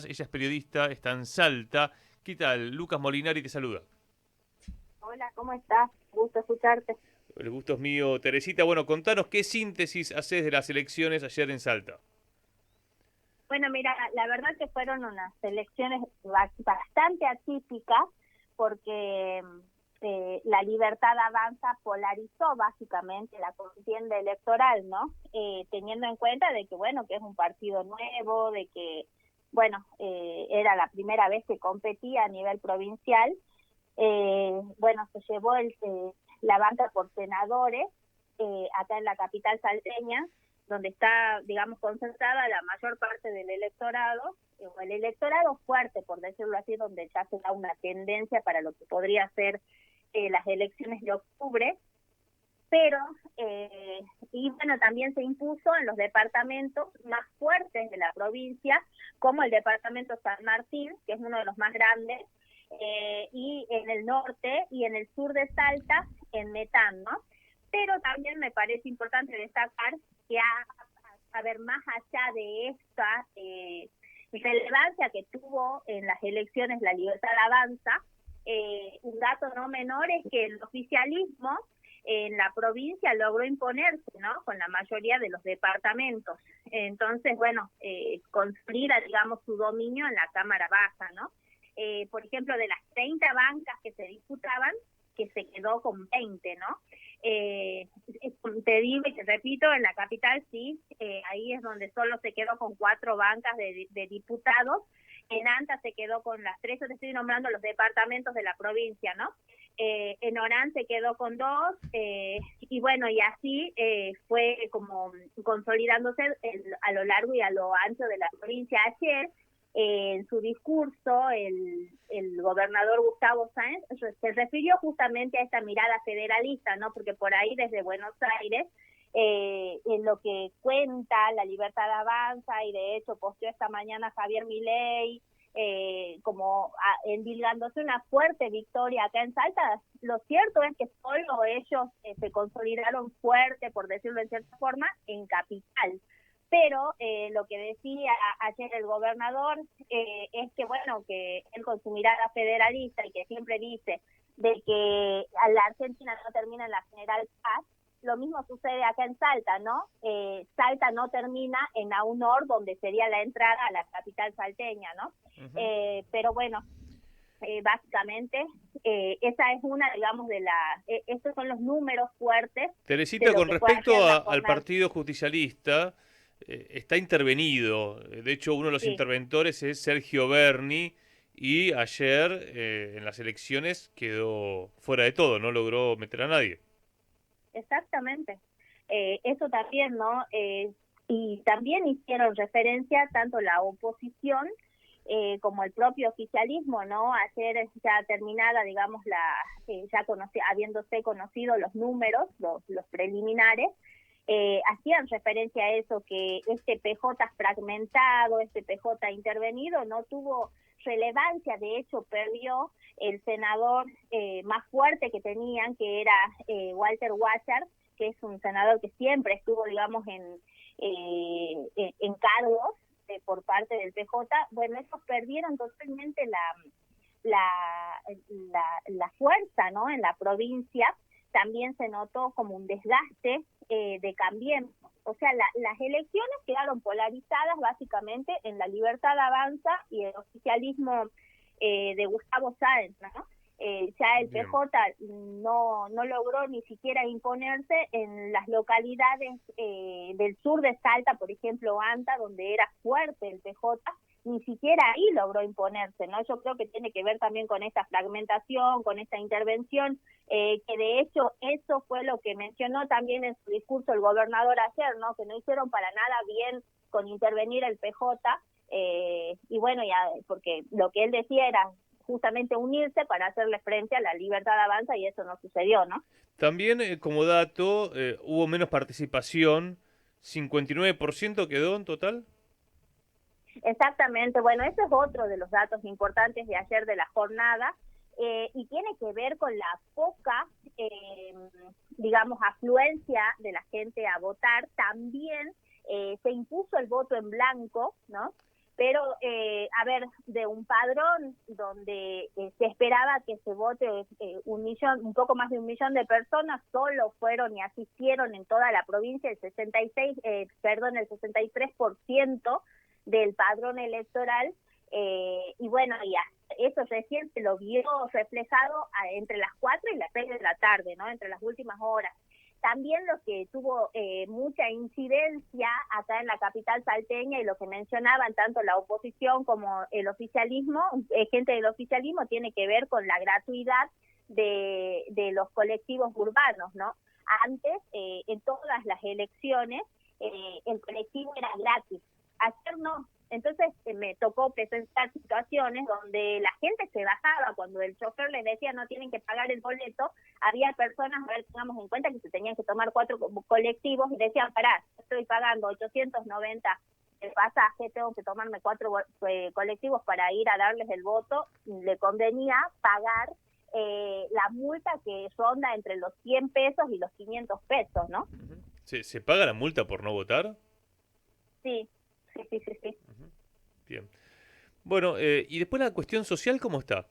Ella es periodista, está en Salta. ¿Qué tal? Lucas Molinari te saluda. Hola, ¿cómo estás? Gusto escucharte. El gusto es mío. Teresita, bueno, contanos qué síntesis haces de las elecciones ayer en Salta. Bueno, mira, la verdad que fueron unas elecciones bastante atípicas porque la Libertad Avanza polarizó básicamente la contienda electoral, ¿no? Teniendo en cuenta de que, bueno, que es un partido nuevo, de que, bueno, era la primera vez que competía a nivel provincial. Bueno, se llevó la banca por senadores acá en la capital salteña, donde está, digamos, concentrada la mayor parte del electorado, o el electorado fuerte, por decirlo así, donde ya se da una tendencia para lo que podría ser las elecciones de octubre, pero, y bueno, también se impuso en los departamentos más fuertes de la provincia, como el departamento San Martín, que es uno de los más grandes, y en el norte y en el sur de Salta, en Metán, ¿no? Pero también me parece importante destacar que a ver, más allá de esta relevancia que tuvo en las elecciones la Libertad Avanza, un dato no menor es que el oficialismo en la provincia logró imponerse, ¿no? Con la mayoría de los departamentos. Entonces, bueno, consolida, digamos, su dominio en la Cámara Baja, ¿no? Por ejemplo, de las 30 bancas que se disputaban, que se quedó con 20, ¿no? Te digo y te repito, en la capital sí, ahí es donde solo se quedó con 4 bancas de diputados. En Anta se quedó con las 3, yo te estoy nombrando los departamentos de la provincia, ¿no? En Orán se quedó con 2, y bueno, y así fue como consolidándose a lo largo y a lo ancho de la provincia. Ayer, en su discurso, el gobernador Gustavo Sáenz se refirió justamente a esta mirada federalista, ¿no? Porque por ahí desde Buenos Aires, en lo que cuenta la Libertad Avanza, y de hecho posteó esta mañana Javier Milei, como endilgándose una fuerte victoria acá en Salta. Lo cierto es que solo ellos se consolidaron fuerte, por decirlo de cierta forma, en capital. Pero lo que decía ayer el gobernador es que, bueno, que él con su mirada federalista y que siempre dice de que a la Argentina no termina en la General Paz, lo mismo sucede acá en Salta, ¿no? Salta no termina en Aunor, donde sería la entrada a la capital salteña, ¿no? Ujú. Pero bueno, básicamente esa es una, digamos, de las, estos son los números fuertes de Teresita, lo con que fue respecto ayer la al jornada. partido justicialista, está intervenido. De hecho, uno de los Sí, interventores es Sergio Berni y ayer en las elecciones quedó fuera de todo, no logró meter a nadie. exactamente. Eso también, ¿no? Y también hicieron referencia tanto la oposición como el propio oficialismo, ¿no? Ayer ya terminada, digamos, habiéndose conocido los números, los preliminares, hacían referencia a eso, que este PJ fragmentado, este PJ intervenido, no tuvo relevancia. De hecho perdió el senador más fuerte que tenían, que era Walter Wachar, que es un senador que siempre estuvo, digamos, en cargos por parte del PJ. Bueno, ellos perdieron totalmente la fuerza, ¿no? En la provincia también se notó como un desgaste de Cambiemos. O sea, las elecciones quedaron polarizadas básicamente en la Libertad Avanza y el oficialismo de Gustavo Sáenz, ¿no? Ya el Bien. PJ no logró ni siquiera imponerse en las localidades del sur de Salta, por ejemplo, Anta, donde era fuerte el PJ, ni siquiera ahí logró imponerse, ¿no? Yo creo que tiene que ver también con esta fragmentación, con esta intervención, que de hecho eso fue lo que mencionó también en su discurso el gobernador ayer, ¿no? Que no hicieron para nada bien con intervenir el PJ, y bueno, ya, porque lo que él decía era justamente unirse para hacerle frente a la Libertad Avanza, y eso no sucedió, ¿no? También como dato, hubo menos participación, 59% quedó en total. Exactamente, bueno, ese es otro de los datos importantes de ayer de la jornada, y tiene que ver con la poca, digamos, afluencia de la gente a votar. También se impuso el voto en blanco, ¿no? pero a ver, de un padrón donde se esperaba que se vote 1 millón, un poco más de 1 millón de personas, solo fueron y asistieron en toda la provincia el 63% del padrón electoral, y bueno, eso recién se lo vio reflejado entre las 4 y las 6 de la tarde, ¿no? Entre las últimas horas. También lo que tuvo mucha incidencia acá en la capital salteña y lo que mencionaban tanto la oposición como el oficialismo, gente del oficialismo, tiene que ver con la gratuidad de los colectivos urbanos, ¿no? Antes, en todas las elecciones, el colectivo era gratis. Ayer no. Entonces me tocó presentar situaciones donde la gente se bajaba cuando el chofer les decía no tienen que pagar el boleto. Había personas, a ver, tengamos en cuenta que se tenían que tomar 4 colectivos y decían, pará, estoy pagando 890 el pasaje, tengo que tomarme 4 colectivos para ir a darles el voto. Le convenía pagar la multa que ronda entre los 100 pesos y los 500 pesos, ¿no? ¿Se paga la multa por no votar? Sí, sí. Ujú. Bien. Bueno, y después la cuestión social, ¿cómo está?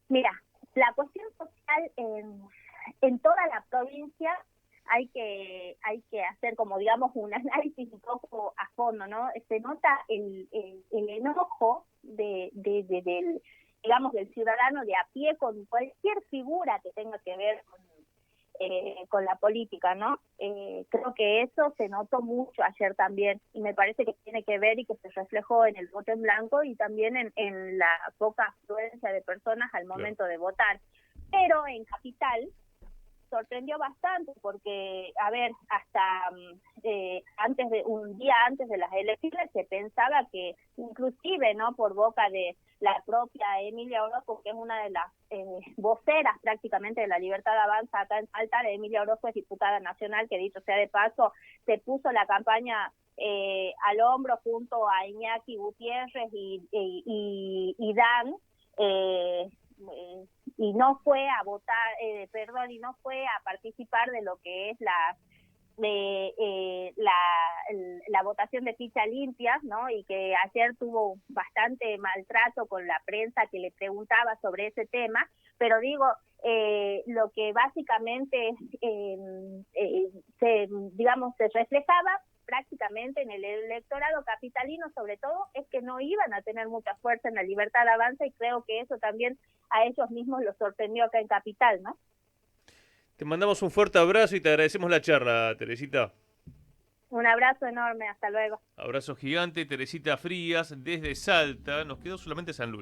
Mira, la cuestión social en toda la provincia hay que hacer como digamos un análisis un poco a fondo, ¿no? Se nota el enojo del digamos del ciudadano de a pie con cualquier figura que tenga que ver con la política, ¿no? Creo que eso se notó mucho ayer también y me parece que tiene que ver y que se reflejó en el voto en blanco y también en la poca afluencia de personas al momento de votar. Pero en Capital sorprendió bastante porque, a ver, hasta un día antes de las elecciones se pensaba que inclusive, ¿no? Por boca de la propia Emilia Orozco, que es una de las voceras prácticamente de la Libertad Avanza acá en Salta, Emilia Orozco es diputada nacional, que dicho sea de paso, se puso la campaña al hombro junto a Iñaki Gutiérrez y Dan, y no fue a votar, y no fue a participar de lo que es la votación de ficha limpias, ¿no? Y que ayer tuvo bastante maltrato con la prensa que le preguntaba sobre ese tema, pero digo, lo que básicamente se reflejaba prácticamente en el electorado capitalino, sobre todo, es que no iban a tener mucha fuerza en la Libertad Avanza, y creo que eso también a ellos mismos los sorprendió acá en Capital, ¿no? Te mandamos un fuerte abrazo y te agradecemos la charla, Teresita. Un abrazo enorme, hasta luego. Abrazo gigante, Teresita Frías, desde Salta. Nos quedó solamente San Luis.